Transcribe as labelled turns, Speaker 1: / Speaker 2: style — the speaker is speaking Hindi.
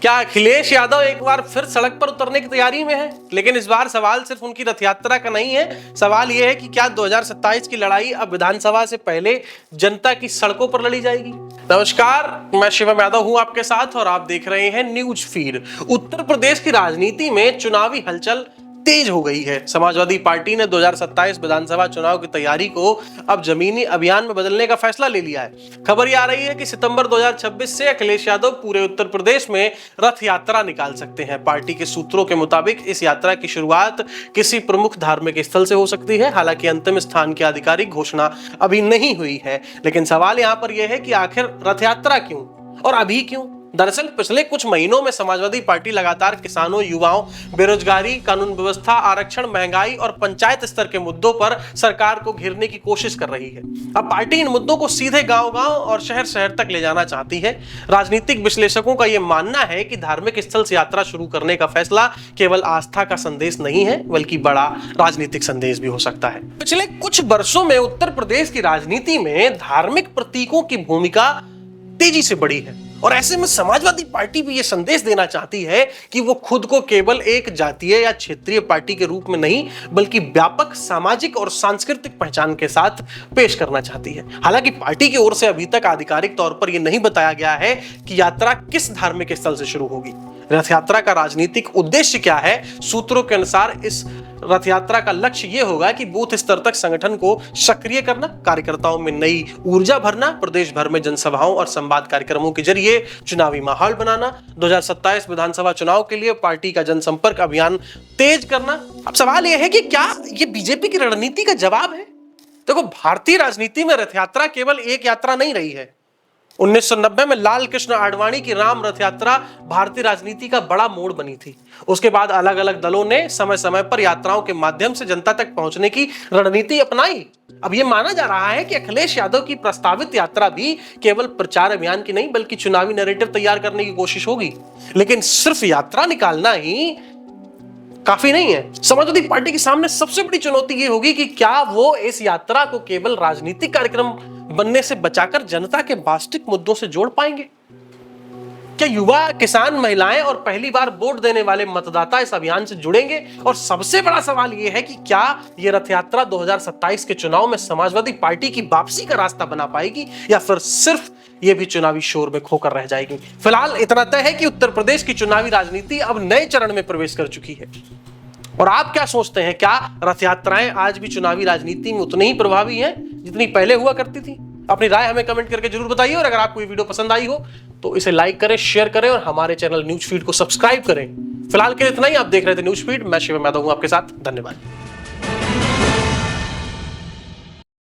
Speaker 1: क्या अखिलेश यादव एक बार फिर सड़क पर उतरने की तैयारी में है? लेकिन इस बार सवाल सिर्फ उनकी रथ यात्रा का नहीं है। सवाल यह है कि क्या 2027 की लड़ाई अब विधानसभा से पहले जनता की सड़कों पर लड़ी जाएगी। नमस्कार, मैं शिवम यादव हूं आपके साथ और आप देख रहे हैं न्यूज फीड। उत्तर प्रदेश की राजनीति में चुनावी हलचल तेज हो गई है। समाजवादी पार्टी ने 2027 विधानसभा चुनाव की तैयारी को अब जमीनी अभियान में बदलने का फैसला ले लिया है। खबर ये आ रही है कि सितंबर 2026 से अखिलेश यादव पूरे उत्तर प्रदेश में रथ यात्रा निकाल सकते हैं। पार्टी के सूत्रों के मुताबिक इस यात्रा की शुरुआत किसी प्रमुख धार्मिक स्थल से हो सकती है। हालांकि अंतिम स्थान की आधिकारिक घोषणा अभी नहीं हुई है। लेकिन सवाल यहाँ पर यह है कि आखिर रथ यात्रा क्यों और अभी क्यों? दरअसल पिछले कुछ महीनों में समाजवादी पार्टी लगातार किसानों, युवाओं, बेरोजगारी, कानून व्यवस्था, आरक्षण, महंगाई और पंचायत स्तर के मुद्दों पर सरकार को घेरने की कोशिश कर रही है। अब पार्टी इन मुद्दों को सीधे गांव-गांव और शहर-शहर तक ले जाना चाहती है। राजनीतिक विश्लेषकों का यह मानना है कि धार्मिक स्थल से यात्रा शुरू करने का फैसला केवल आस्था का संदेश नहीं है, बल्कि बड़ा राजनीतिक संदेश भी हो सकता है। पिछले कुछ वर्षों में उत्तर प्रदेश की राजनीति में धार्मिक प्रतीकों की भूमिका तेजी से बढ़ी है और ऐसे में समाजवादी पार्टी भी यह संदेश देना चाहती है कि वो खुद को केवल एक जातीय या क्षेत्रीय पार्टी के रूप में नहीं, बल्कि व्यापक सामाजिक और सांस्कृतिक पहचान के साथ पेश करना चाहती है। हालांकि पार्टी की ओर से अभी तक आधिकारिक तौर पर यह नहीं बताया गया है कि यात्रा किस धार्मिक स्थल से शुरू होगी। रथ यात्रा का राजनीतिक उद्देश्य क्या है? सूत्रों के अनुसार इस रथ यात्रा का लक्ष्य यह होगा कि बूथ स्तर तक संगठन को सक्रिय करना, कार्यकर्ताओं में नई ऊर्जा भरना, प्रदेश भर में जनसभाओं और संवाद कार्यक्रमों के जरिए चुनावी माहौल बनाना, 2027 विधानसभा चुनाव के लिए पार्टी का जनसंपर्क अभियान तेज करना। अब सवाल यह है कि क्या यह बीजेपी की रणनीति का जवाब है? देखो, भारतीय राजनीति में रथ यात्रा केवल एक यात्रा नहीं रही है। 1990 में लाल कृष्ण आडवाणी की राम रथ यात्रा भारतीय राजनीति का बड़ा मोड़ बनी थी। उसके बाद अलग अलग दलों ने समय समय पर यात्राओं के माध्यम से जनता तक पहुंचने की रणनीति अपनाई। अब यह माना जा रहा है कि अखिलेश यादव की प्रस्तावित यात्रा भी केवल प्रचार अभियान की नहीं, बल्कि चुनावी नैरेटिव तैयार करने की कोशिश होगी। लेकिन सिर्फ यात्रा निकालना ही काफी नहीं है। समाजवादी पार्टी के सामने सबसे बड़ी चुनौती यह होगी कि क्या वो इस यात्रा को केवल राजनीतिक कार्यक्रम बनने से बचाकर जनता के वास्तविक मुद्दों से जोड़ पाएंगे। क्या युवा, किसान, महिलाएं और पहली बार वोट देने वाले मतदाता इस अभियान से जुड़ेंगे? और सबसे बड़ा सवाल यह है कि क्या यह रथ यात्रा 2027 के चुनाव में समाजवादी पार्टी की वापसी का रास्ता बना पाएगी या फिर सिर्फ यह भी चुनावी शोर में खोकर रह जाएगी। फिलहाल इतना तय है कि उत्तर प्रदेश की चुनावी राजनीति अब नए चरण में प्रवेश कर चुकी है। और आप क्या सोचते हैं? क्या रथ यात्राएं आज भी चुनावी राजनीति में उतनी ही प्रभावी हैं जितनी पहले हुआ करती थी? अपनी राय हमें कमेंट करके जरूर बताइए और अगर आपको ये वीडियो पसंद आई हो तो इसे लाइक करें, शेयर करें और हमारे चैनल न्यूज फीड को सब्सक्राइब करें। फिलहाल के लिए इतना ही। आप देख रहे थे न्यूज फीड। मैं शिवम यादव हूं आपके साथ। धन्यवाद।